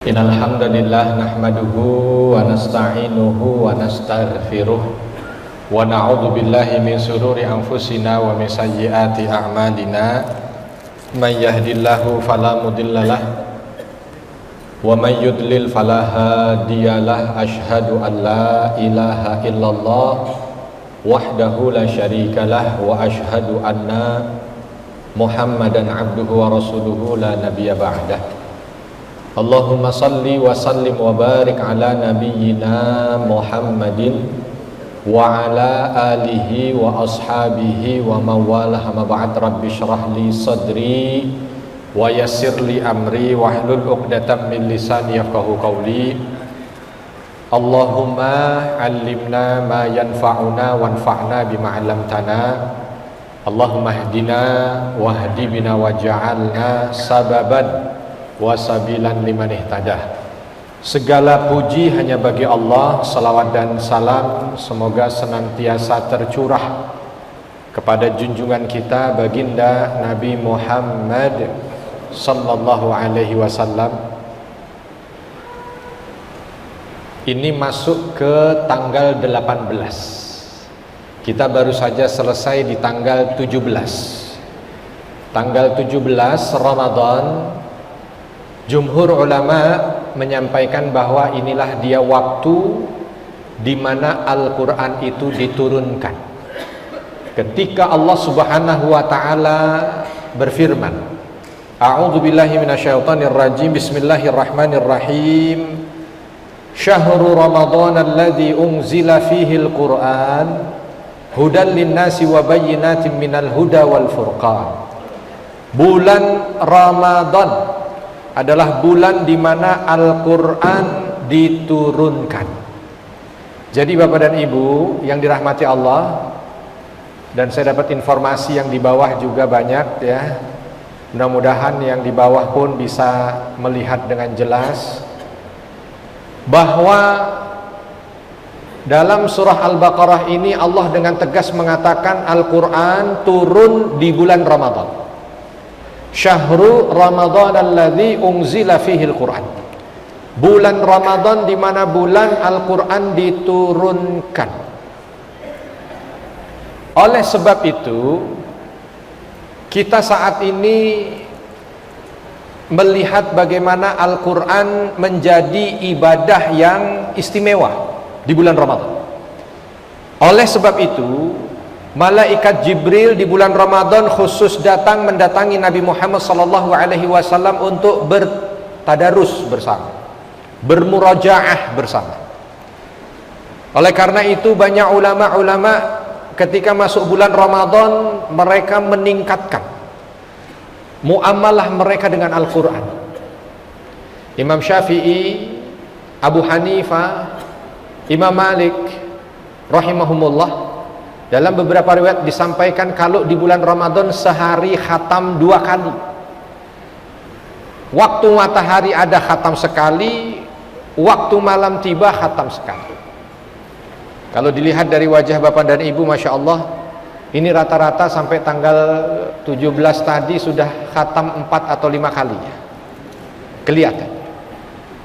Innal hamdalillah nahmaduhu wa nasta'inuhu wa nastaghfiruh wa na'udzu billahi min shururi anfusina wa min sayyiati a'malina may yahdihillahu fala mudhillalah wa may yudlil fala hadiyalah. Asyhadu an la ilaha illallah wahdahu la syarikalah wa asyhadu anna Muhammadan abduhu wa rasuluhu la nabiyya ba'dah. Allahumma salli wa sallim wa barik ala nabiyyina Muhammadin wa ala alihi wa ashabihi wa mawalah, ma ba'd. Rabbi syrah li sadri wa yassir li amri wa hlul 'uqdatam min lisani yafqahu qawli. Allahumma 'allimna ma yanfa'una wanfa'na bima 'allamtana. Allahumma hdina wahdi bina waj'alna sababan wasabilan liman ihtadah. Segala puji hanya bagi Allah, salawat dan salam semoga senantiasa tercurah kepada junjungan kita baginda Nabi Muhammad sallallahu alaihi wasallam. Ini masuk ke tanggal 18. Kita baru saja selesai di tanggal 17. Tanggal 17 Ramadan. Jumhur ulama menyampaikan bahwa inilah dia waktu di mana Al-Quran itu diturunkan. Ketika Allah Subhanahu wa taala berfirman, A'udzu billahi minasyaitonir rajim, bismillahirrahmanirrahim. Syahrul Ramadan alladzi unzila fihi al-Qur'an hudan lin-nasi wa bayyinatin minal huda wal furqan. Bulan Ramadan adalah bulan di mana Al-Quran diturunkan. Jadi Bapak dan Ibu yang dirahmati Allah, dan saya dapat informasi yang di bawah juga banyak ya. Mudah-mudahan yang di bawah pun bisa melihat dengan jelas bahwa dalam surah Al-Baqarah ini Allah dengan tegas mengatakan Al-Quran turun di bulan Ramadan. Syahrul Ramadan alladzi unzila fihi al-Qur'an. Bulan Ramadan di mana bulan Al-Qur'an diturunkan. Oleh sebab itu, kita saat ini melihat bagaimana Al-Qur'an menjadi ibadah yang istimewa di bulan Ramadan. Oleh sebab itu, malaikat Jibril di bulan Ramadan khusus datang mendatangi Nabi Muhammad SAW untuk bertadarus bersama, bermurajaah bersama. Oleh karena itu banyak ulama-ulama ketika masuk bulan Ramadan mereka meningkatkan muamalah mereka dengan Al-Quran. Imam Syafi'i, Abu Hanifah, Imam Malik rahimahumullah, dalam beberapa riwayat disampaikan kalau di bulan Ramadan sehari khatam 2 kali. Waktu matahari ada khatam sekali, waktu malam tiba khatam sekali. Kalau dilihat dari wajah Bapak dan Ibu, Masya Allah, ini rata-rata sampai tanggal 17 tadi sudah khatam 4 atau 5 kali ya. Kelihatan.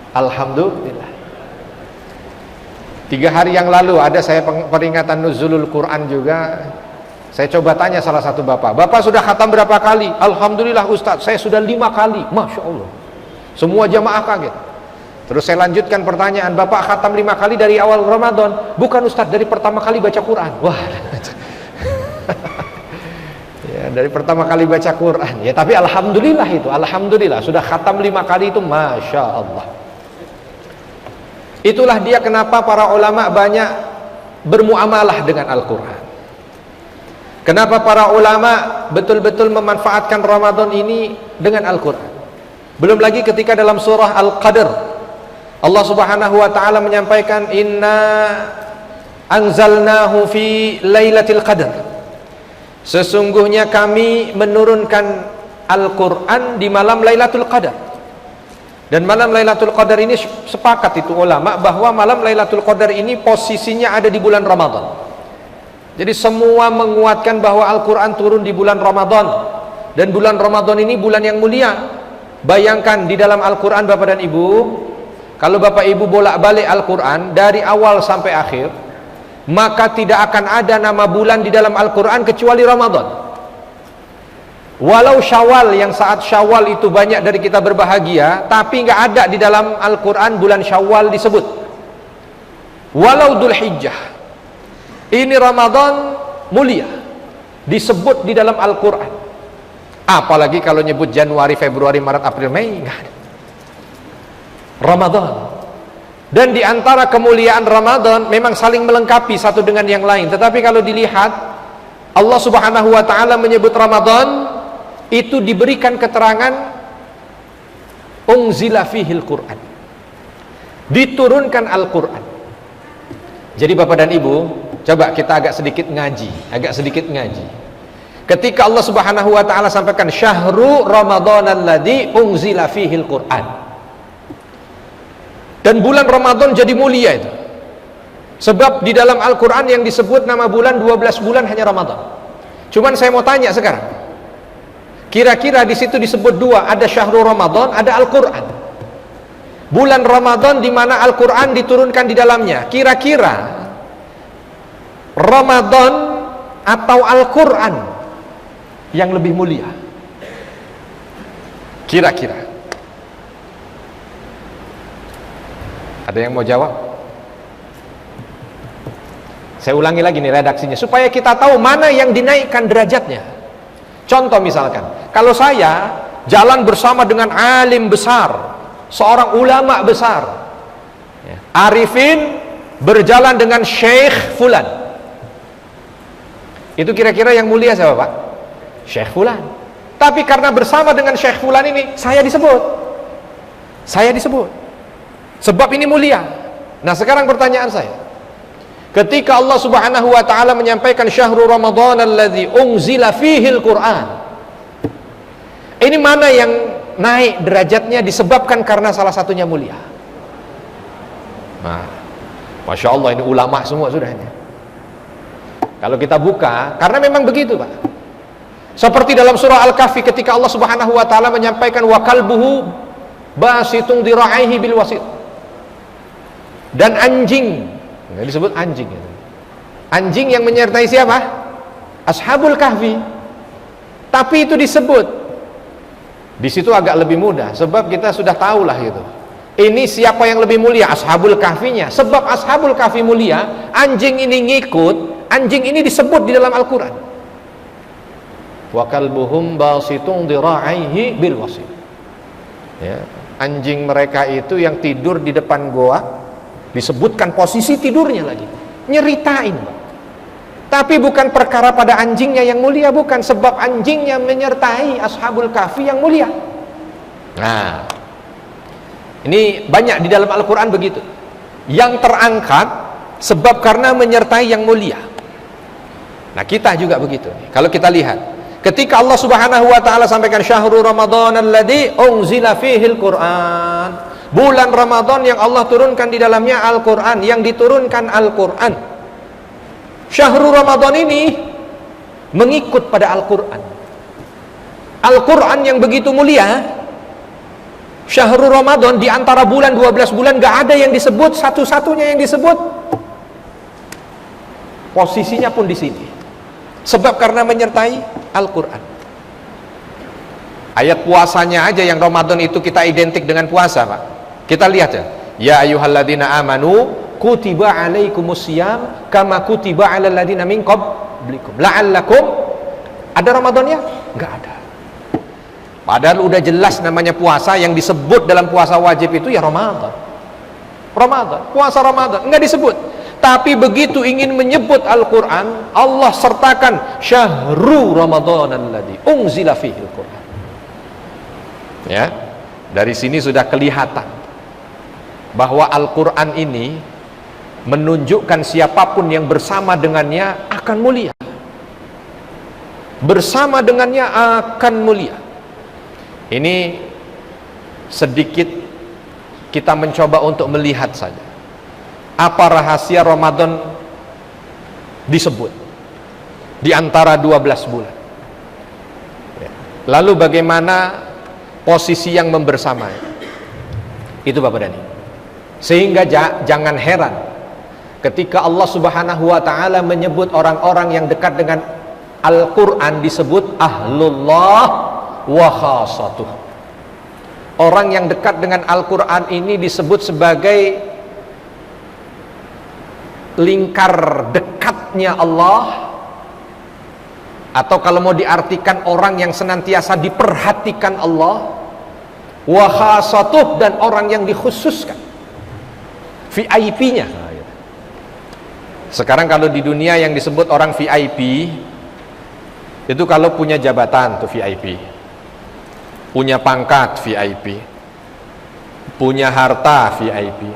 Alhamdulillah. 3 hari yang lalu ada saya peringatan nuzulul Quran juga. Saya coba tanya salah satu bapak sudah khatam berapa kali? Alhamdulillah Ustaz, saya sudah 5 kali. Masya Allah. Semua jamaah kaget. Terus saya lanjutkan pertanyaan, Bapak khatam 5 kali dari awal Ramadan? Bukan Ustaz, dari pertama kali baca Quran. Wah. Ya, dari pertama kali baca Quran. Ya, tapi alhamdulillah itu, alhamdulillah sudah khatam 5 kali itu, Masya Allah. Itulah dia kenapa para ulama banyak bermuamalah dengan Al-Quran. Kenapa para ulama betul-betul memanfaatkan Ramadan ini dengan Al-Quran. Belum lagi ketika dalam surah Al-Qadr Allah Subhanahu wa ta'ala menyampaikan, Inna anzalnahu fi lailatul qadr. Sesungguhnya kami menurunkan Al-Quran di malam Lailatul Qadar. Dan malam Lailatul Qadar ini sepakat itu ulama bahwa malam Lailatul Qadar ini posisinya ada di bulan Ramadan. Jadi semua menguatkan bahwa Al-Quran turun di bulan Ramadan. Dan bulan Ramadan ini bulan yang mulia. Bayangkan di dalam Al-Quran Bapak dan Ibu, kalau Bapak Ibu bolak-balik Al-Quran dari awal sampai akhir, maka tidak akan ada nama bulan di dalam Al-Quran kecuali Ramadan. Walau Syawal, yang saat Syawal itu banyak dari kita berbahagia, tapi nggak ada di dalam Al-Quran bulan Syawal disebut. Walau Dzul Hijjah, ini Ramadan mulia, disebut di dalam Al-Quran. Apalagi kalau nyebut Januari, Februari, Maret, April, Mei, nggak ada. Ramadan. Dan di antara kemuliaan Ramadan memang saling melengkapi satu dengan yang lain. Tetapi kalau dilihat, Allah Subhanahu wa taala menyebut Ramadan itu diberikan keterangan unzila fihil Quran, diturunkan Al-Quran. Jadi Bapak dan Ibu, coba kita agak sedikit ngaji. Ketika Allah Subhanahu wa taala sampaikan syahrul Ramadan alladzi unzila fihil Quran, dan bulan Ramadan jadi mulia itu sebab di dalam Al-Quran yang disebut nama bulan 12 bulan hanya Ramadan. Cuman saya mau tanya sekarang, kira-kira di situ disebut dua, ada syahrul Ramadan, ada Al-Quran. Bulan Ramadan di mana Al-Quran diturunkan di dalamnya. Kira-kira Ramadan atau Al-Quran yang lebih mulia? Kira-kira ada yang mau jawab? Saya ulangi lagi nih redaksinya supaya kita tahu mana yang dinaikkan derajatnya. Contoh misalkan, kalau saya jalan bersama dengan alim besar, seorang ulama besar, arifin berjalan dengan syekh fulan, itu kira-kira yang mulia siapa Pak? Syekh fulan. Tapi karena bersama dengan syekh fulan ini, saya disebut sebab ini mulia. Nah sekarang pertanyaan saya, ketika Allah Subhanahu wa taala menyampaikan syahrul Ramadan alladzi unzila fihil Quran, ini mana yang naik derajatnya disebabkan karena salah satunya mulia? Nah, Masya Allah, ini ulama semua sudah ini. Kalau kita buka, karena memang begitu Pak. Seperti dalam surah Al-Kahfi ketika Allah Subhanahu wa taala menyampaikan wa kalbuhu basitun dira'aihi bil wasit, dan anjing, nggak disebut anjing itu. Anjing yang menyertai siapa? Ashabul Kahfi. Tapi itu disebut. Di situ agak lebih mudah sebab kita sudah tahulah gitu. Ini siapa yang lebih mulia? Ashabul Kahfinya. Sebab Ashabul Kahfi mulia, anjing ini ngikut, anjing ini disebut di dalam Al-Quran. Wa kalbuhum basitun dira'aihi bil wasit. Ya, anjing mereka itu yang tidur di depan goa, disebutkan posisi tidurnya lagi, nyeritain. Tapi bukan perkara pada anjingnya yang mulia, bukan, sebab anjingnya menyertai Ashabul Kahfi yang mulia. Nah, ini banyak di dalam Al-Quran begitu, yang terangkat sebab karena menyertai yang mulia. Nah kita juga begitu. Kalau kita lihat, ketika Allah Subhanahu wa taala sampaikan syahrul Ramadan alladzi unzila fihil Quran, bulan Ramadan yang Allah turunkan di dalamnya Al-Quran, yang diturunkan Al-Quran. Syahrul Ramadan ini mengikut pada Al-Quran. Al-Quran yang begitu mulia, syahrul Ramadan di antara bulan 12 bulan gak ada yang disebut, satu-satunya yang disebut posisinya pun di sini. Sebab karena menyertai Al-Quran. Ayat puasanya aja yang Ramadan itu kita identik dengan puasa Pak. Kita lihat ya, ya ayyuhalladzina amanu kutiba alaikumusiyam kama kutiba alal ladzina min qablikum la'allakum. Ada Ramadannya? Enggak ada. Padahal udah jelas namanya puasa, yang disebut dalam puasa wajib itu ya Ramadan. Puasa Ramadan enggak disebut. Tapi begitu ingin menyebut Al-Quran, Allah sertakan syahrul Ramadan alladzi unzila fihil Quran. Ya, dari sini sudah kelihatan bahwa Al-Quran ini menunjukkan siapapun yang bersama dengannya akan mulia. Bersama dengannya akan mulia. Ini sedikit kita mencoba untuk melihat saja apa rahasia Ramadan disebut di antara 12 bulan. Lalu bagaimana posisi yang membersamai itu Bapak dan Ibu. Sehingga jangan heran ketika Allah Subhanahu wa taala menyebut orang-orang yang dekat dengan Al-Qur'an disebut ahlullah wa khassatuh. Orang yang dekat dengan Al-Qur'an ini disebut sebagai lingkar dekatnya Allah, atau kalau mau diartikan orang yang senantiasa diperhatikan Allah, wa khassatuh, dan orang yang dikhususkan, VIP-nya. Sekarang kalau di dunia yang disebut orang VIP itu kalau punya jabatan tuh VIP, punya pangkat VIP, punya harta VIP.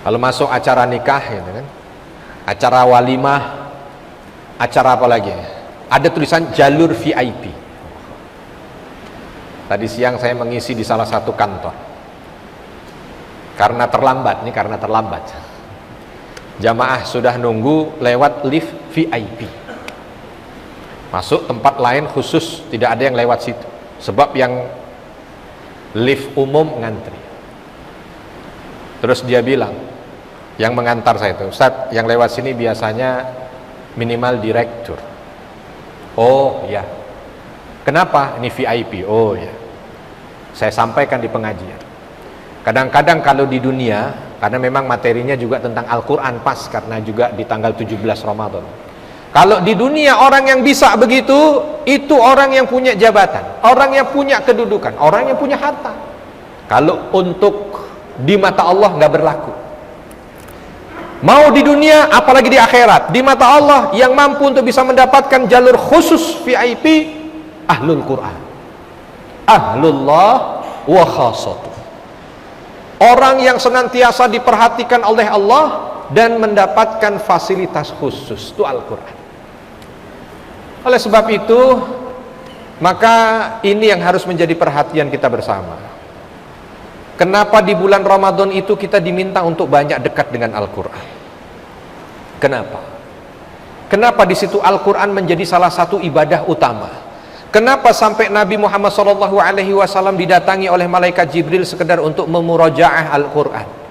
Kalau masuk acara nikah gitu kan, acara walimah, acara apa lagi, ada tulisan jalur VIP. Tadi siang saya mengisi di salah satu kantor karena terlambat jamaah sudah nunggu lewat lift VIP, masuk tempat lain khusus tidak ada yang lewat situ, sebab yang lift umum ngantri. Terus dia bilang, yang mengantar saya itu, Ustadz, yang lewat sini biasanya minimal direktur. Oh ya, kenapa? Ini VIP. Oh ya, saya sampaikan di pengajian. Kadang-kadang kalau di dunia, karena memang materinya juga tentang Al-Quran pas, karena juga di tanggal 17 Ramadan. Kalau di dunia orang yang bisa begitu, itu orang yang punya jabatan, orang yang punya kedudukan, orang yang punya harta. Kalau untuk di mata Allah nggak berlaku. Mau di dunia, apalagi di akhirat, di mata Allah yang mampu untuk bisa mendapatkan jalur khusus VIP, ahlul Quran, ahlullah wa khassatuh. Orang yang senantiasa diperhatikan oleh Allah dan mendapatkan fasilitas khusus, itu Al-Quran. Oleh sebab itu, maka ini yang harus menjadi perhatian kita bersama. Kenapa di bulan Ramadan itu kita diminta untuk banyak dekat dengan Al-Quran? Kenapa? Kenapa di situ Al-Quran menjadi salah satu ibadah utama? Kenapa sampai Nabi Muhammad SAW didatangi oleh malaikat Jibril sekedar untuk memurajaah Al-Quran?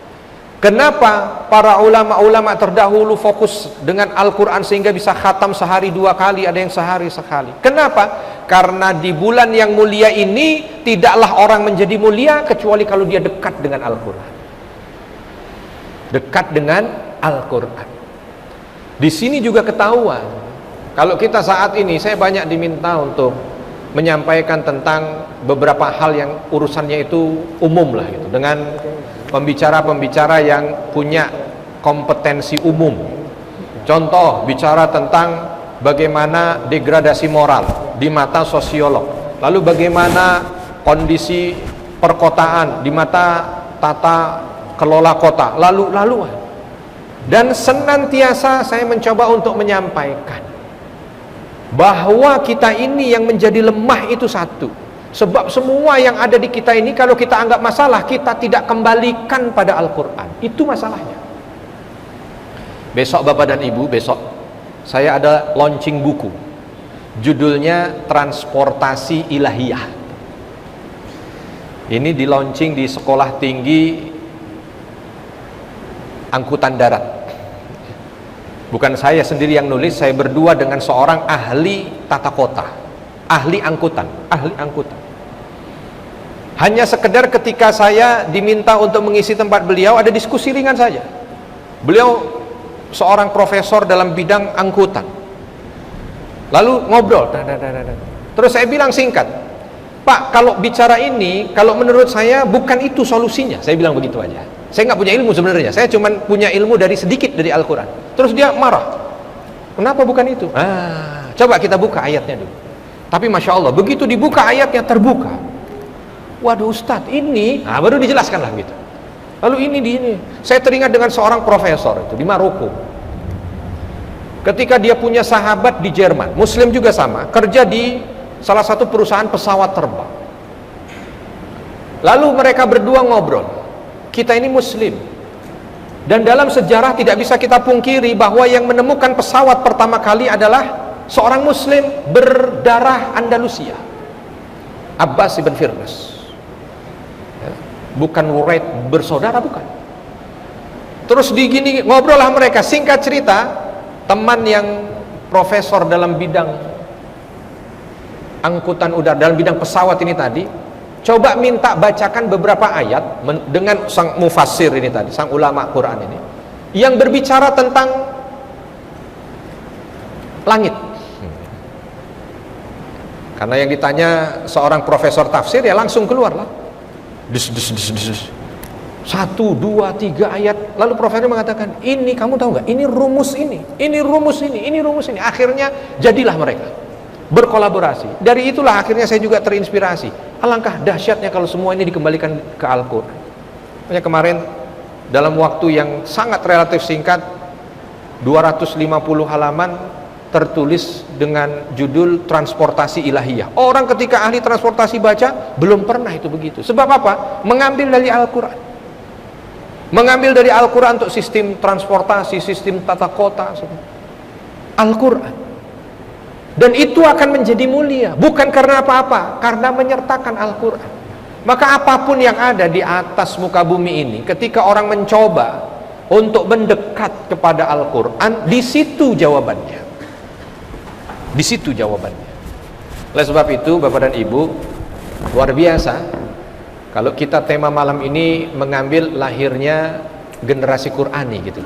Kenapa para ulama-ulama terdahulu fokus dengan Al-Quran sehingga bisa khatam sehari 2 kali, ada yang sehari sekali? Kenapa? Karena di bulan yang mulia ini tidaklah orang menjadi mulia kecuali kalau dia dekat dengan Al-Quran. Dekat dengan Al-Quran. Di sini juga ketahuan, kalau kita saat ini, saya banyak diminta untuk menyampaikan tentang beberapa hal yang urusannya itu umum lah gitu, dengan pembicara-pembicara yang punya kompetensi umum. Contoh, bicara tentang bagaimana degradasi moral di mata sosiolog, lalu bagaimana kondisi perkotaan di mata tata kelola kota, lalu dan senantiasa saya mencoba untuk menyampaikan bahwa kita ini yang menjadi lemah itu satu, sebab semua yang ada di kita ini kalau kita anggap masalah, kita tidak kembalikan pada Al-Quran. Itu masalahnya. Besok Bapak dan Ibu, besok saya ada launching buku, judulnya Transportasi Ilahiyah. Ini di launching di Sekolah Tinggi Angkutan Darat. Bukan saya sendiri yang nulis, saya berdua dengan seorang ahli tata kota, ahli angkutan. Hanya sekedar ketika saya diminta untuk mengisi tempat beliau, ada diskusi ringan saja. Beliau seorang profesor dalam bidang angkutan. Lalu ngobrol, terus saya bilang singkat, Pak, kalau bicara ini, kalau menurut saya bukan itu solusinya. Saya bilang begitu aja. Saya nggak punya ilmu sebenarnya, saya cuma punya ilmu dari sedikit dari Al-Quran. Terus dia marah, kenapa bukan itu? Coba kita buka ayatnya dulu. Tapi Masya Allah, begitu dibuka ayatnya terbuka, waduh Ustadz ini, baru dijelaskan lah gitu. Lalu ini, saya teringat dengan seorang profesor itu di Maroko. Ketika dia punya sahabat di Jerman, Muslim juga sama, kerja di salah satu perusahaan pesawat terbang. Lalu mereka berdua ngobrol, kita ini Muslim, dan dalam sejarah tidak bisa kita pungkiri bahwa yang menemukan pesawat pertama kali adalah seorang Muslim berdarah Andalusia, Abbas ibn Firnas. bukan wuraid bersaudara, bukan. Terus digini ngobrol lah mereka. Singkat cerita, teman yang profesor dalam bidang angkutan udara, dalam bidang pesawat ini tadi, coba minta bacakan beberapa ayat dengan sang mufassir ini tadi, sang ulama Quran ini, yang berbicara tentang langit. Karena yang ditanya seorang profesor tafsir, ya langsung keluarlah. Dus. 1, 2, 3 ayat. Lalu profesor mengatakan, ini kamu tahu nggak? Ini rumus ini, ini rumus ini, ini rumus ini. Akhirnya jadilah mereka berkolaborasi. Dari itulah akhirnya saya juga terinspirasi. Alangkah dahsyatnya kalau semua ini dikembalikan ke Al-Quran. Makanya kemarin dalam waktu yang sangat relatif singkat, 250 halaman tertulis dengan judul transportasi ilahiyah. Orang ketika ahli transportasi baca, belum pernah itu begitu. Sebab apa? Mengambil dari Al-Quran. Mengambil dari Al-Quran untuk sistem transportasi, sistem tata kota, Al-Quran. Dan itu akan menjadi mulia, bukan karena apa-apa, karena menyertakan Al-Quran. Maka apapun yang ada di atas muka bumi ini, ketika orang mencoba untuk mendekat kepada Al-Quran, di situ jawabannya. Di situ jawabannya. Oleh sebab itu, Bapak dan Ibu, luar biasa kalau kita tema malam ini mengambil lahirnya generasi Qurani gitu.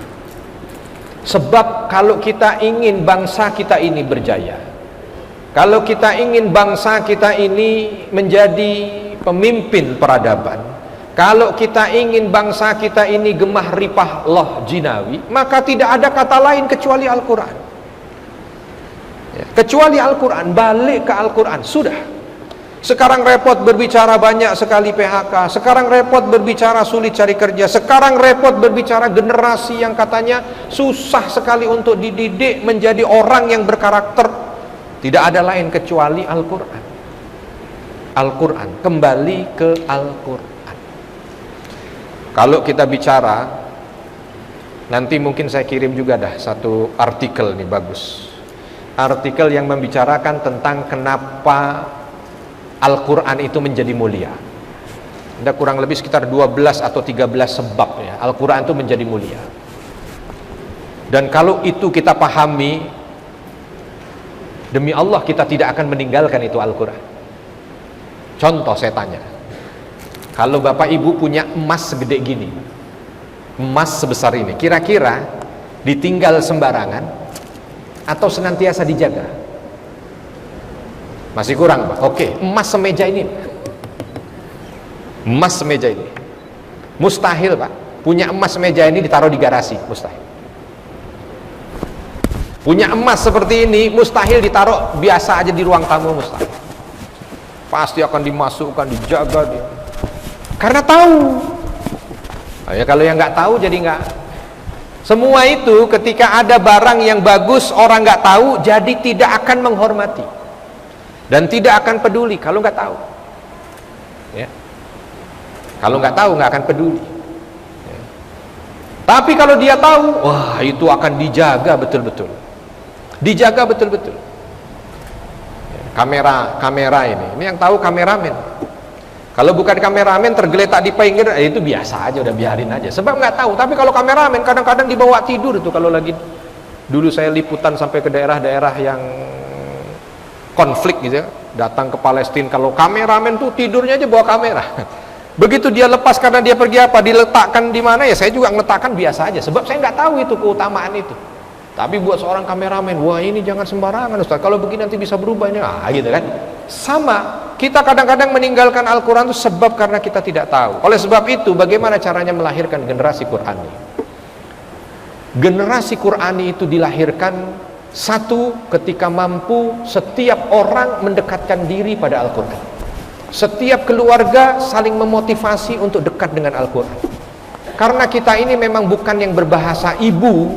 Sebab kalau kita ingin bangsa kita ini berjaya, kalau kita ingin bangsa kita ini menjadi pemimpin peradaban, kalau kita ingin bangsa kita ini gemah ripah loh jinawi, maka tidak ada kata lain kecuali Al-Quran. Kecuali Al-Quran, balik ke Al-Quran, sudah. Sekarang repot berbicara banyak sekali PHK, sekarang repot berbicara sulit cari kerja, sekarang repot berbicara generasi yang katanya susah sekali untuk dididik menjadi orang yang berkarakter. Tidak ada lain kecuali Al-Quran. Al-Quran, kembali ke Al-Quran. Kalau kita bicara, nanti mungkin saya kirim juga dah satu artikel nih, bagus. Artikel yang membicarakan tentang kenapa Al-Quran itu menjadi mulia. Ada kurang lebih sekitar 12 atau 13 sebab ya, Al-Quran itu menjadi mulia. Dan kalau itu kita pahami, demi Allah kita tidak akan meninggalkan itu Al-Quran. Contoh saya tanya, kalau Bapak Ibu punya emas segede gini, emas sebesar ini, kira-kira ditinggal sembarangan atau senantiasa dijaga? Masih kurang, Pak. Oke, emas semeja ini, emas semeja ini mustahil, Pak. Punya emas semeja ini ditaruh di garasi, mustahil. Punya emas seperti ini mustahil ditaruh biasa aja di ruang tamu, mustahil. Pasti akan dimasukkan, dijaga dia. Karena tahu. Nah, ya kalau yang nggak tahu jadi nggak. Semua itu ketika ada barang yang bagus, orang nggak tahu, jadi tidak akan menghormati dan tidak akan peduli kalau nggak tahu. Ya. Kalau nggak tahu nggak akan peduli. Ya. Tapi kalau dia tahu, wah itu akan dijaga betul-betul, dijaga betul-betul. Ya. Kamera ini yang tahu kameramen. Kalau bukan kameramen tergeletak di pinggir, itu biasa aja, udah biarin aja. Sebab nggak tahu. Tapi kalau kameramen kadang-kadang dibawa tidur tuh. Kalau lagi dulu saya liputan sampai ke daerah-daerah yang konflik gitu ya, datang ke Palestina. Kalau kameramen tuh tidurnya aja bawa kamera. Begitu dia lepas karena dia pergi apa, diletakkan di mana ya saya juga ngeletakkan biasa aja. Sebab saya nggak tahu itu keutamaan itu. Tapi buat seorang kameramen, wah ini jangan sembarangan Ustaz. Kalau begini nanti bisa berubah ini, gitu kan. Sama, kita kadang-kadang meninggalkan Al-Quran itu sebab karena kita tidak tahu. Oleh sebab itu, bagaimana caranya melahirkan generasi Qurani? Generasi Qurani itu dilahirkan satu, ketika mampu setiap orang mendekatkan diri pada Al-Quran. Setiap keluarga saling memotivasi untuk dekat dengan Al-Quran. Karena kita ini memang bukan yang berbahasa ibu,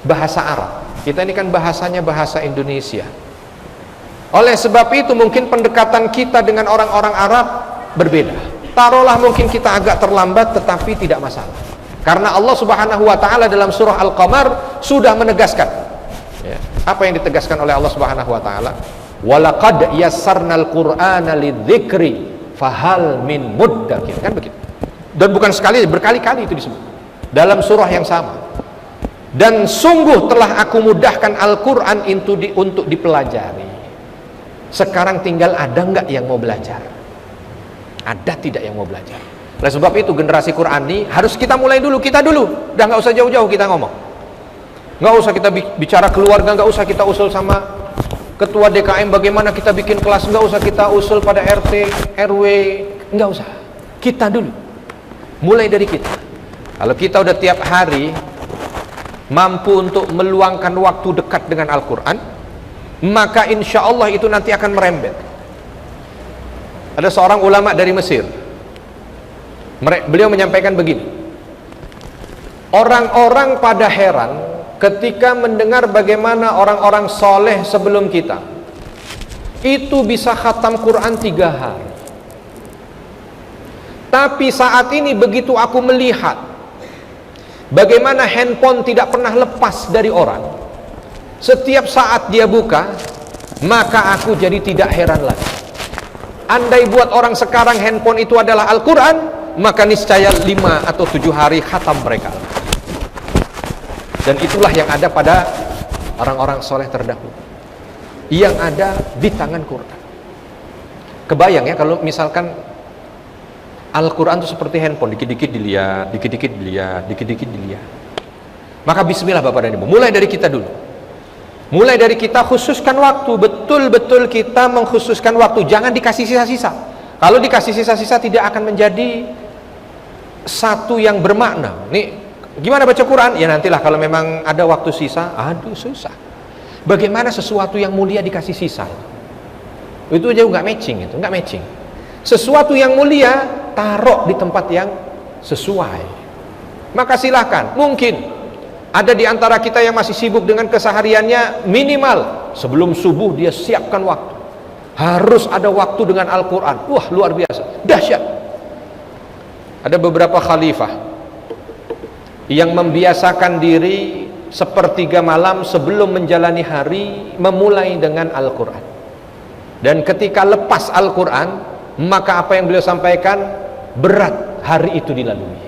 bahasa Arab. Kita ini kan bahasanya bahasa Indonesia. Oleh sebab itu mungkin pendekatan kita dengan orang-orang Arab berbeda. Taruhlah mungkin kita agak terlambat, tetapi tidak masalah. Karena Allah Subhanahu wa taala dalam surah Al-Qamar sudah menegaskan. Ya, apa yang ditegaskan oleh Allah Subhanahu wa taala? Walaqad yassarnal Qur'ana lidzikri fahal min muddakir. Kan begitu. Dan bukan sekali, berkali-kali itu disebut dalam surah yang sama. Dan sungguh telah aku mudahkan Al-Quran untuk dipelajari. Sekarang tinggal ada nggak yang mau belajar? Ada tidak yang mau belajar? Oleh sebab itu generasi Qurani harus kita mulai dulu, kita dulu. Udah nggak usah jauh-jauh kita ngomong. Nggak usah kita bicara keluarga, nggak usah kita usul sama ketua DKM bagaimana kita bikin kelas, nggak usah kita usul pada RT, RW, nggak usah. Kita dulu. Mulai dari kita. Kalau kita udah tiap hari mampu untuk meluangkan waktu dekat dengan Al-Quran, maka insya Allah itu nanti akan merembet. Ada seorang ulama dari Mesir, beliau menyampaikan begini, orang-orang pada heran ketika mendengar bagaimana orang-orang soleh sebelum kita itu bisa khatam Quran 3 hari. Tapi saat ini begitu aku melihat bagaimana handphone tidak pernah lepas dari orang, setiap saat dia buka, maka aku jadi tidak heran lagi. Andai buat orang sekarang handphone itu adalah Al-Quran, maka niscaya 5 atau 7 hari khatam mereka. Dan itulah yang ada pada orang-orang soleh terdahulu, yang ada di tangan Quran. Kebayang ya kalau misalkan Al-Quran itu seperti handphone, dikit-dikit dilihat, dikit-dikit dilihat, dikit-dikit dilihat. Maka bismillah Bapak dan Ibu, mulai dari kita dulu. Mulai dari kita khususkan waktu, betul-betul kita mengkhususkan waktu, jangan dikasih sisa-sisa. Kalau dikasih sisa-sisa tidak akan menjadi satu yang bermakna. Nih, gimana baca Quran? Ya nantilah kalau memang ada waktu sisa, aduh susah. Bagaimana sesuatu yang mulia dikasih sisa? Itu aja nggak matching, itu nggak matching. Sesuatu yang mulia taruh di tempat yang sesuai. Maka silakan, mungkin ada di antara kita yang masih sibuk dengan kesehariannya, minimal sebelum subuh dia siapkan waktu. Harus ada waktu dengan Al-Quran. Wah, luar biasa, dahsyat. Ada beberapa khalifah yang membiasakan diri sepertiga malam sebelum menjalani hari memulai dengan Al-Quran. Dan ketika lepas Al-Quran, maka apa yang beliau sampaikan, berat hari itu dilalui.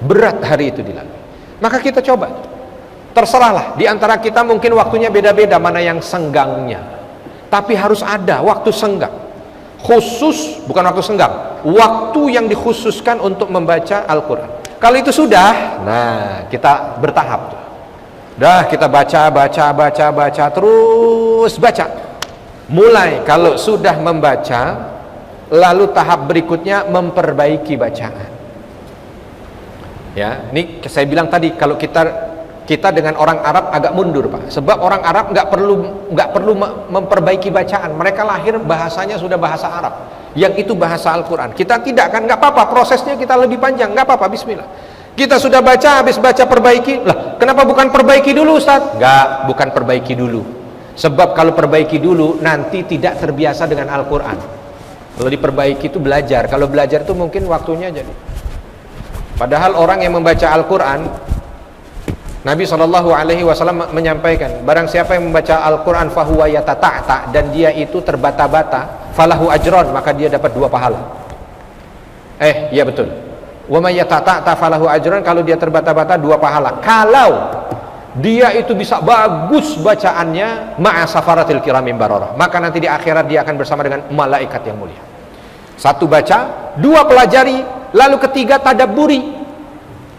Berat hari itu dilalui. Maka kita coba, terserahlah, di antara kita mungkin waktunya beda-beda mana yang senggangnya, tapi harus ada waktu senggang khusus, bukan waktu senggang, waktu yang dikhususkan untuk membaca Al-Quran. Kalau itu sudah, nah kita bertahap tuh. Dah kita baca, terus baca. Mulai kalau sudah membaca, lalu tahap berikutnya memperbaiki bacaan. Ya, ini saya bilang tadi, kalau kita dengan orang Arab agak mundur Pak, sebab orang Arab nggak perlu memperbaiki bacaan, mereka lahir bahasanya sudah bahasa Arab, yang itu bahasa Al-Quran. Kita tidak kan, nggak apa-apa, prosesnya kita lebih panjang, nggak apa-apa, bismillah. Kita sudah baca, habis baca perbaiki, lah kenapa bukan perbaiki dulu Ustaz? Nggak, bukan perbaiki dulu, sebab kalau perbaiki dulu nanti tidak terbiasa dengan Al-Quran. Kalau diperbaiki itu belajar, kalau belajar itu mungkin waktunya jadi. Padahal orang yang membaca Al-Quran, Nabi SAW menyampaikan, barang siapa yang membaca Al-Quran fahuwa yatata'ta, dan dia itu terbata-bata, falahu ajron, maka dia dapat 2 pahala. Iya betul, wa may yatata'ta falahu ajron, kalau dia terbata-bata 2 pahala. Kalau dia itu bisa bagus bacaannya, ma'a safaratil kiramim bararah, maka nanti di akhirat dia akan bersama dengan malaikat yang mulia. 1 baca, 2 pelajari, lalu 3 tadabburi.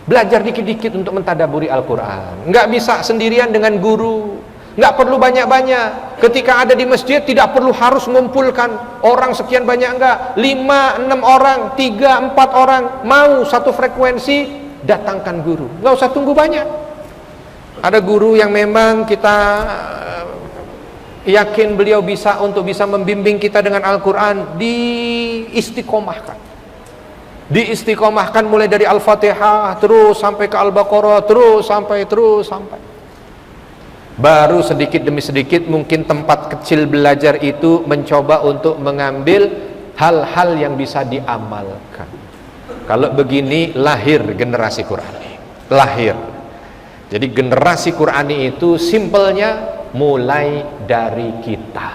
Belajar dikit-dikit untuk mentadaburi Al-Quran. Nggak bisa sendirian dengan guru, nggak perlu banyak-banyak. Ketika ada di masjid tidak perlu harus mengumpulkan orang sekian banyak, enggak, 5, 6 orang, 3, 4 orang, mau satu frekuensi, datangkan guru, nggak usah tunggu banyak. Ada guru yang memang kita yakin beliau bisa membimbing kita dengan Al-Quran, diistiqomahkan. Diistiqomahkan mulai dari Al-Fatihah terus sampai ke Al-Baqarah, terus sampai. Baru sedikit demi sedikit mungkin tempat kecil belajar itu mencoba untuk mengambil hal-hal yang bisa diamalkan. Kalau begini lahir generasi Qurani. Lahir. Jadi generasi Qurani itu simpelnya mulai dari kita.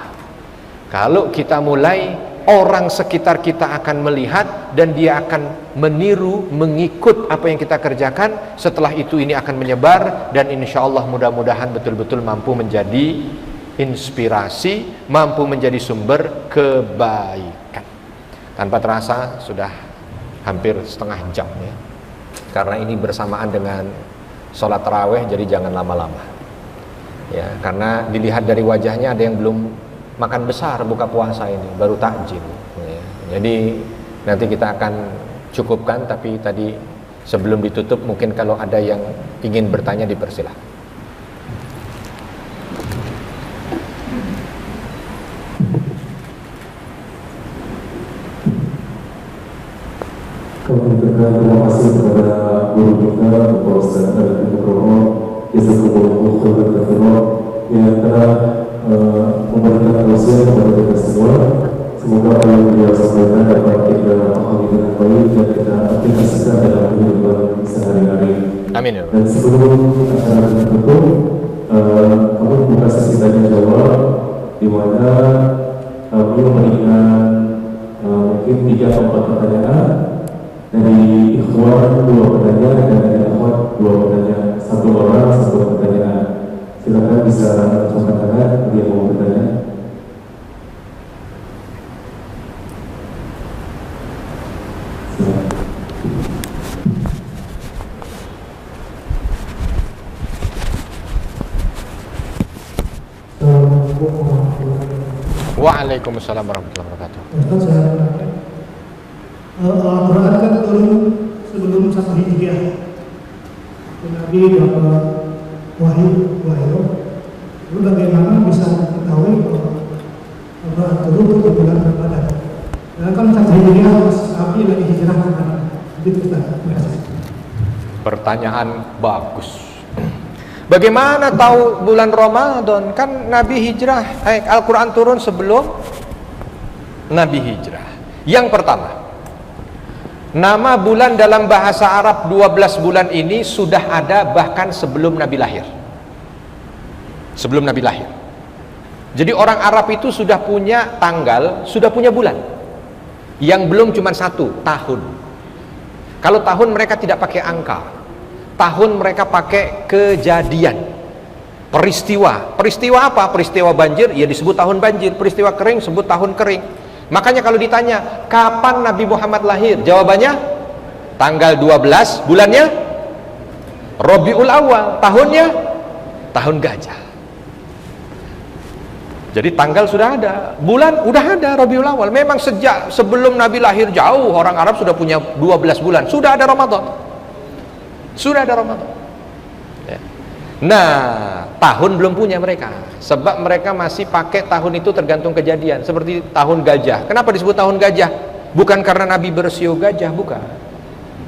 Kalau kita mulai, orang sekitar kita akan melihat dan dia akan meniru, mengikut apa yang kita kerjakan. Setelah itu ini akan menyebar dan insya Allah mudah-mudahan betul-betul mampu menjadi inspirasi, mampu menjadi sumber kebaikan. Tanpa terasa sudah hampir setengah jam ya, karena ini bersamaan dengan sholat tarawih, jadi jangan lama-lama ya, karena dilihat dari wajahnya ada yang belum makan besar buka puasa ini, baru takjil ya. Jadi nanti kita akan cukupkan, tapi tadi sebelum ditutup mungkin kalau ada yang ingin bertanya dipersilakan. Terima kasih kepada guru kita, Bapak Ustaz Arifin Nugroho, jazakumullahu khairan katsiran, yang telah memberikan tausiah kepada kita semua. Semoga apa yang beliau sampaikan dapat kita pahami dengan baik dan kita aplikasikan dalam kehidupan sehari-hari. Amin. Dan sebelum acara ditutup, kami membuka sesi tanya jawab, di mana kami memberikan mungkin 3 atau 4 pertanyaan. Dari ikhwan 2 pertanyaan dan dari akhwat 2 pertanyaan, 1 orang 1 pertanyaan. Silakan bisa angkat tangan yang mau bertanya. Waalaikumsalam warahmatullahi wabarakatuh. Al-Quran kan turun sebelum 1 Hijriah. Nabi dapat wahyu. Lalu bagaimana bisa mengetahui bahwa Al-Quran turun di bulan Ramadan? Karena kan 1 Hijriah Nabi lagi hijrah ke mana? Itu Pertanyaan bagus. Bagaimana tahu bulan Ramadan? Kan Nabi hijrah, Al-Quran turun sebelum Nabi hijrah. Yang pertama, nama bulan dalam bahasa Arab 12 bulan ini sudah ada bahkan sebelum Nabi lahir. Sebelum Nabi lahir. Jadi orang Arab itu sudah punya tanggal, sudah punya bulan. Yang belum cuma 1, tahun. Kalau tahun mereka tidak pakai angka. Tahun mereka pakai kejadian. Peristiwa. Peristiwa apa? Peristiwa banjir, ya disebut tahun banjir. Peristiwa kering, sebut tahun kering. Makanya kalau ditanya, kapan Nabi Muhammad lahir? Jawabannya, tanggal 12, bulannya Rabiul Awal, tahunnya tahun gajah. Jadi tanggal sudah ada, bulan udah ada, Rabiul Awal. Memang sejak sebelum Nabi lahir jauh, orang Arab sudah punya 12 bulan. Sudah ada Ramadan. Sudah ada Ramadan ya. Nah, tahun belum punya mereka, sebab mereka masih pakai tahun itu tergantung kejadian. Seperti tahun gajah. Kenapa disebut tahun gajah? Bukan karena Nabi bersio gajah, bukan.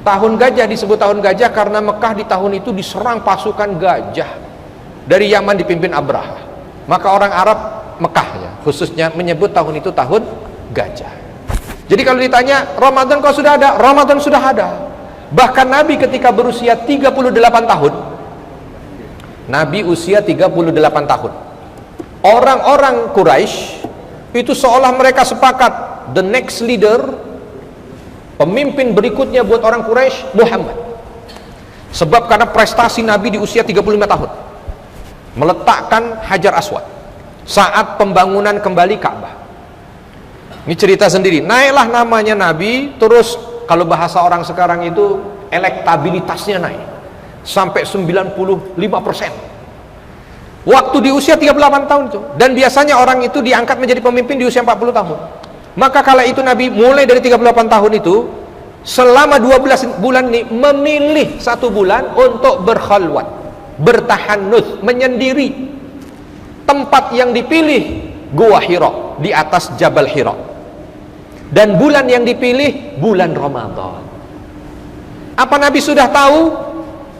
Tahun gajah disebut tahun gajah karena Mekah di tahun itu diserang pasukan gajah dari Yaman dipimpin Abraha. Maka orang Arab Mekah ya, khususnya menyebut tahun itu tahun gajah. Jadi kalau ditanya Ramadan kok sudah ada? Ramadan sudah ada. Bahkan Nabi ketika berusia 38 tahun, Nabi usia 38 tahun, orang-orang Quraisy itu seolah mereka sepakat the next leader, pemimpin berikutnya buat orang Quraisy Muhammad. Sebab karena prestasi Nabi di usia 35 tahun, meletakkan Hajar Aswad saat pembangunan kembali Ka'bah. Ini cerita sendiri. Naiklah namanya Nabi, terus kalau bahasa orang sekarang itu elektabilitasnya naik sampai 95%. Waktu di usia 38 tahun itu. Dan biasanya orang itu diangkat menjadi pemimpin di usia 40 tahun. Maka kala itu Nabi mulai dari 38 tahun itu, selama 12 bulan ini memilih 1 bulan untuk berkhalwat, bertahannuts, menyendiri. Tempat yang dipilih Gua Hira, di atas Jabal Hira. Dan bulan yang dipilih bulan Ramadan. Apa Nabi sudah tahu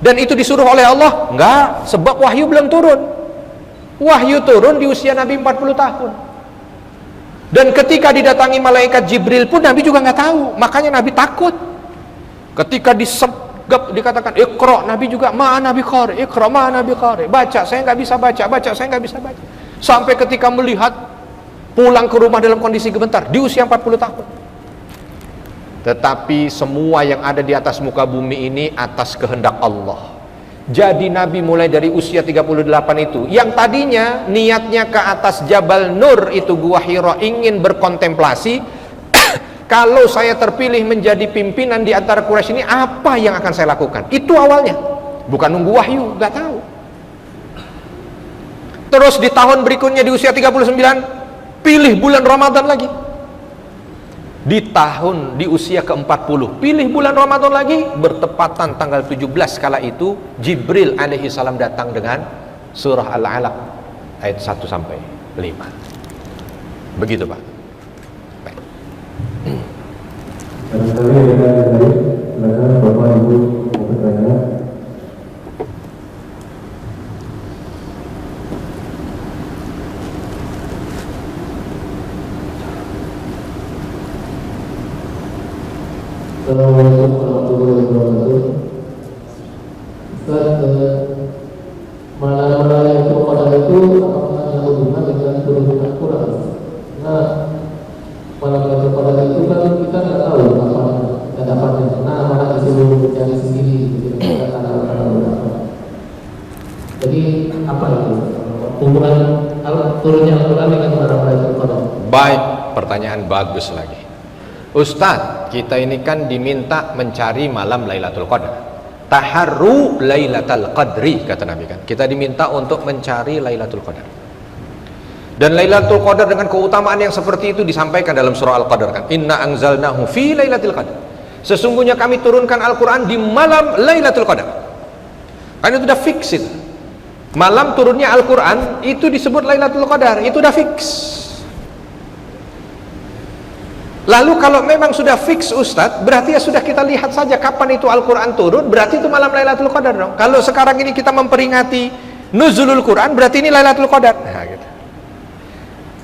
dan itu disuruh oleh Allah? Enggak, sebab wahyu belum turun. Wahyu turun di usia Nabi 40 tahun. Dan ketika didatangi malaikat Jibril pun Nabi juga nggak tahu. Makanya Nabi takut. Ketika disegap dikatakan Iqra, Nabi juga ma Nabi qari, Iqra ma Nabi qari. Baca, saya nggak bisa baca, baca, saya nggak bisa baca. Sampai ketika melihat pulang ke rumah dalam kondisi gemetar di usia 40 tahun. Tetapi semua yang ada di atas muka bumi ini atas kehendak Allah. Jadi Nabi mulai dari usia 38 itu, yang tadinya niatnya ke atas Jabal Nur itu Gua Hira ingin berkontemplasi, kalau saya terpilih menjadi pimpinan di antara Quraisy ini, apa yang akan saya lakukan? Itu awalnya, bukan nunggu wahyu, nggak tahu. Terus di tahun berikutnya di usia 39, pilih bulan Ramadan lagi. Di usia ke-40 pilih bulan Ramadan lagi, bertepatan tanggal 17 kala itu Jibril alaihi salam datang dengan surah Al-Alaq ayat 1 sampai 5. Begitu, Pak. Baik. Barangkali ada yang lain, silakan Bapak Ibu mau bertanya. Assalamualaikum warahmatullahi wabarakatuh. Ustaz, malam raya Qadar itu apakah ada hubungan dengan turunnya Al-Quran? Nah, malam raya Qadar itu kan kita nggak tahu kapan kita dapatnya. Nah, malah disuruh mencari sendiri, kita tahu berapa. Jadi apa itu hubungan turunnya Al-Quran dengan malam raya Qadar? Baik, pertanyaan bagus lagi. Ustadz, kita ini kan diminta mencari malam Lailatul Qadar. Taharru Lailatul Qadri, kata Nabi kan. Kita diminta untuk mencari Lailatul Qadar. Dan Lailatul Qadar dengan keutamaan yang seperti itu disampaikan dalam surah Al-Qadar kan. Inna anzalnahu fi Lailatul Qadar. Sesungguhnya kami turunkan Al-Quran di malam Lailatul Qadar. Karena itu sudah fix itu. Malam turunnya Al-Quran itu disebut Lailatul Qadar, itu sudah fix. Lalu kalau memang sudah fix Ustadz, berarti ya sudah kita lihat saja kapan itu Al-Quran turun, berarti itu malam Lailatul Qadar dong. Kalau sekarang ini kita memperingati Nuzulul Quran, berarti ini Lailatul Qadar. Nah, gitu.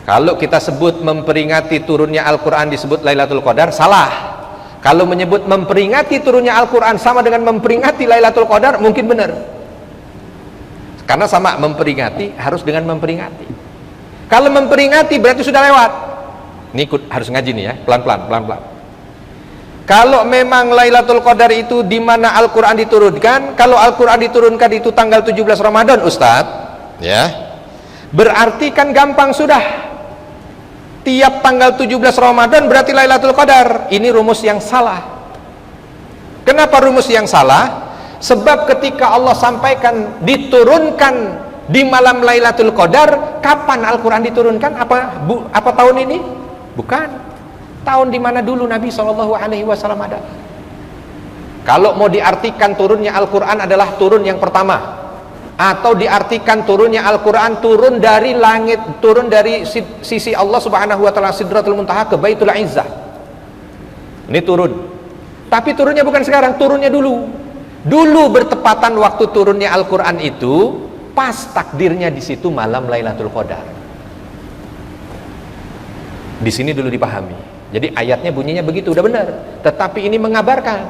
Kalau kita sebut memperingati turunnya Al-Quran disebut Lailatul Qadar, salah. Kalau menyebut memperingati turunnya Al-Quran sama dengan memperingati Lailatul Qadar, mungkin benar. Karena sama, memperingati harus dengan memperingati. Kalau memperingati berarti sudah lewat. Ini harus ngaji nih ya, pelan-pelan. Kalau memang Lailatul Qadar itu di mana Al-Quran diturunkan, kalau Al-Quran diturunkan itu tanggal 17 Ramadan Ustadz, ya, berarti kan gampang sudah. Tiap tanggal 17 Ramadan berarti Lailatul Qadar. Ini rumus yang salah. Kenapa rumus yang salah? Sebab ketika Allah sampaikan diturunkan di malam Lailatul Qadar, kapan Al-Quran diturunkan? Apa tahun ini? Bukan. Tahun di mana dulu Nabi SAW ada. Kalau mau diartikan turunnya Al-Quran adalah turun yang pertama, atau diartikan turunnya Al-Quran turun dari langit, turun dari sisi Allah Subhanahu wa Ta'ala Sidratul Muntaha ke Baitul Izzah. Ini turun. Tapi turunnya bukan sekarang, turunnya dulu. Dulu bertepatan waktu turunnya Al-Quran itu pas takdirnya di situ malam Lailatul Qadar. Di sini dulu dipahami. Jadi ayatnya bunyinya begitu, udah benar. Tetapi ini mengabarkan,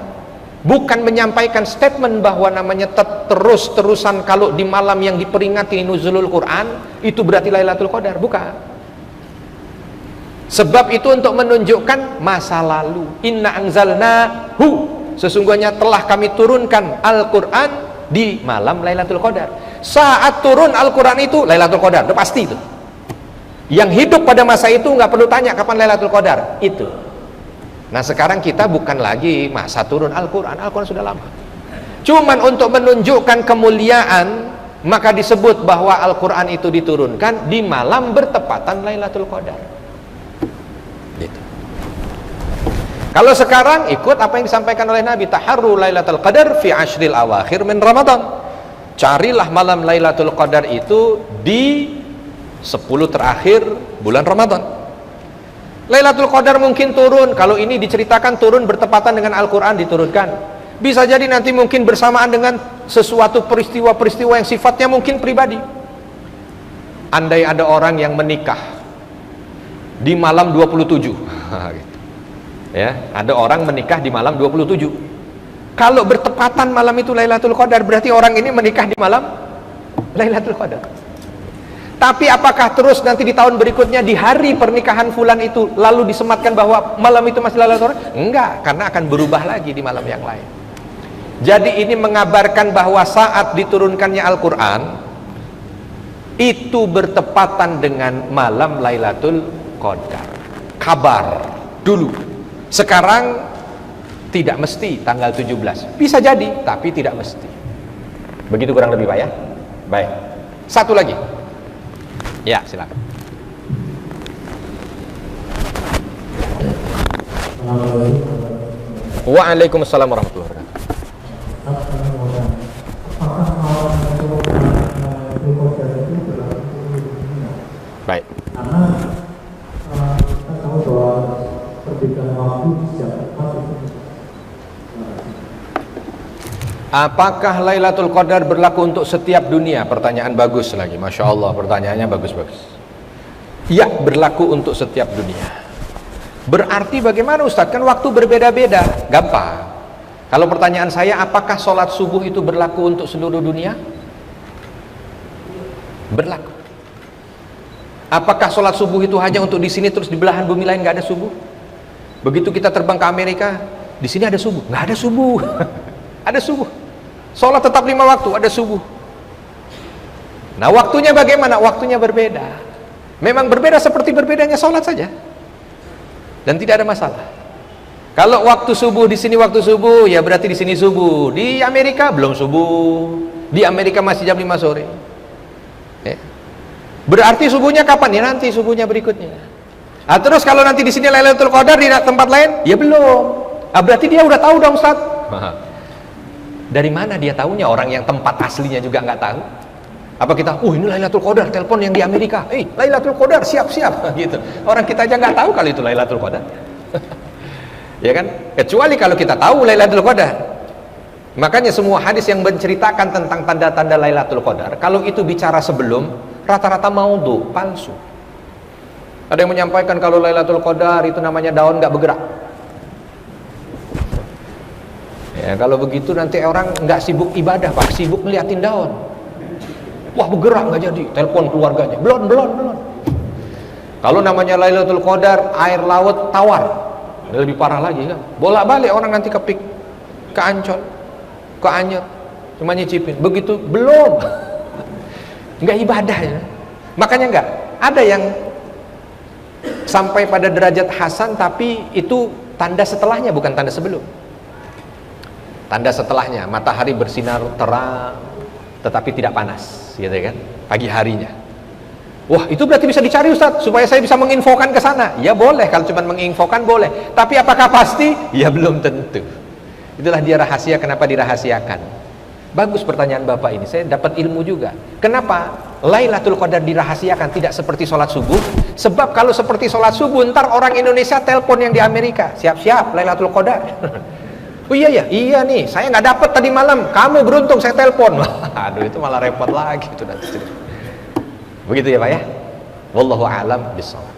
bukan menyampaikan statement bahwa namanya terus-terusan kalau di malam yang diperingati Nuzulul Quran itu berarti Lailatul Qadar, bukan. Sebab itu untuk menunjukkan masa lalu. Inna anzalnahu, sesungguhnya telah kami turunkan Al-Quran di malam Lailatul Qadar. Saat turun Al-Quran itu Lailatul Qadar, udah pasti itu. Yang hidup pada masa itu nggak perlu tanya kapan Lailatul Qadar itu. Nah sekarang kita bukan lagi masa turun Al-Quran, Al-Quran sudah lama. Cuman untuk menunjukkan kemuliaan, maka disebut bahwa Al-Quran itu diturunkan di malam bertepatan Lailatul Qadar. Gitu. Kalau sekarang ikut apa yang disampaikan oleh Nabi, taharru Lailatul Qadar fi ashril awakhir min Ramadan. Carilah malam Lailatul Qadar itu di 10 terakhir bulan Ramadan. Lailatul Qadar mungkin turun, kalau ini diceritakan turun bertepatan dengan Al-Quran diturunkan. Bisa jadi nanti mungkin bersamaan dengan sesuatu peristiwa-peristiwa yang sifatnya mungkin pribadi. Andai ada orang yang menikah di malam 27 ya, ada orang menikah di malam 27. Kalau bertepatan malam itu Lailatul Qadar, berarti orang ini menikah di malam Lailatul Qadar. Tapi apakah terus nanti di tahun berikutnya di hari pernikahan fulan itu lalu disematkan bahwa malam itu masih Lailatul Qadar? Enggak, karena akan berubah lagi di malam yang lain. Jadi ini mengabarkan bahwa saat diturunkannya Al-Quran itu bertepatan dengan malam Lailatul Qadar. Kabar dulu. Sekarang tidak mesti tanggal 17. Bisa jadi, tapi tidak mesti. Begitu kurang lebih Pak ya. Baik. Satu lagi. Ya, silakan. Waalaikumsalam warahmatullahi wabarakatuh. Baik. Karena kita tahu bahwa perbedaan waktu di setiap tempat itu. Apakah Lailatul Qadar berlaku untuk setiap dunia? Pertanyaan bagus lagi, Masya Allah, pertanyaannya bagus-bagus. Ya, berlaku untuk setiap dunia. Berarti bagaimana Ustadz? Kan waktu berbeda-beda. Gampang. Kalau pertanyaan saya, apakah sholat subuh itu berlaku untuk seluruh dunia? Berlaku. Apakah sholat subuh itu hanya untuk di sini terus di belahan bumi lain nggak ada subuh? Begitu kita terbang ke Amerika, di sini ada subuh? Nggak ada subuh. Ada subuh. Sholat tetap 5 waktu, ada subuh. Nah, waktunya bagaimana? Waktunya berbeda. Memang berbeda seperti berbedanya sholat saja. Dan tidak ada masalah. Kalau waktu subuh di sini waktu subuh, ya berarti di sini subuh. Di Amerika belum subuh. Di Amerika masih jam 5 sore. Ya. Berarti subuhnya kapan? Ya nanti subuhnya berikutnya. Ah, terus kalau nanti di sini Lailatul Qadar di tempat lain, ya belum. Ah, berarti dia udah tahu dong Ustaz. Dari mana dia tahunya? Orang yang tempat aslinya juga nggak tahu. Apa kita, ini Lailatul Qadar, telepon yang di Amerika, Lailatul Qadar, siap-siap, gitu. Orang kita aja nggak tahu kalau itu Lailatul Qadar. Ya kan? Kecuali kalau kita tahu Lailatul Qadar. Makanya semua hadis yang menceritakan tentang tanda-tanda Lailatul Qadar, kalau itu bicara sebelum, rata-rata maudhu, palsu. Ada yang menyampaikan kalau Lailatul Qadar itu namanya daun nggak bergerak. Ya, kalau begitu nanti orang nggak sibuk ibadah Pak, sibuk ngeliatin daun. Wah, bergerak nggak jadi, telepon keluarganya, belum. Kalau namanya Lailatul Qadar, air laut tawar, lebih parah lagi kan. Bolak-balik orang nanti ke Ancol, ke Anyer, cuma nyicipin. Begitu belum, nggak ibadah ya. Makanya nggak ada yang sampai pada derajat hasan, tapi itu tanda setelahnya bukan tanda sebelum. Tanda setelahnya, matahari bersinar terang tetapi tidak panas, gitu kan, pagi harinya. Wah, itu berarti bisa dicari Ustadz, supaya saya bisa menginfokan ke sana. Ya boleh, kalau cuma menginfokan boleh. Tapi apakah pasti? Ya belum tentu. Itulah dia rahasia, kenapa dirahasiakan. Bagus pertanyaan Bapak ini, saya dapat ilmu juga. Kenapa Lailatul Qadar dirahasiakan, tidak seperti sholat subuh? Sebab kalau seperti sholat subuh, ntar orang Indonesia telepon yang di Amerika, siap-siap Lailatul Qadar. Oh iya nih, saya nggak dapat tadi malam, kamu beruntung saya telepon. Aduh, itu malah repot lagi itu nanti. Begitu ya Pak ya. Wallahu a'lam bishawab.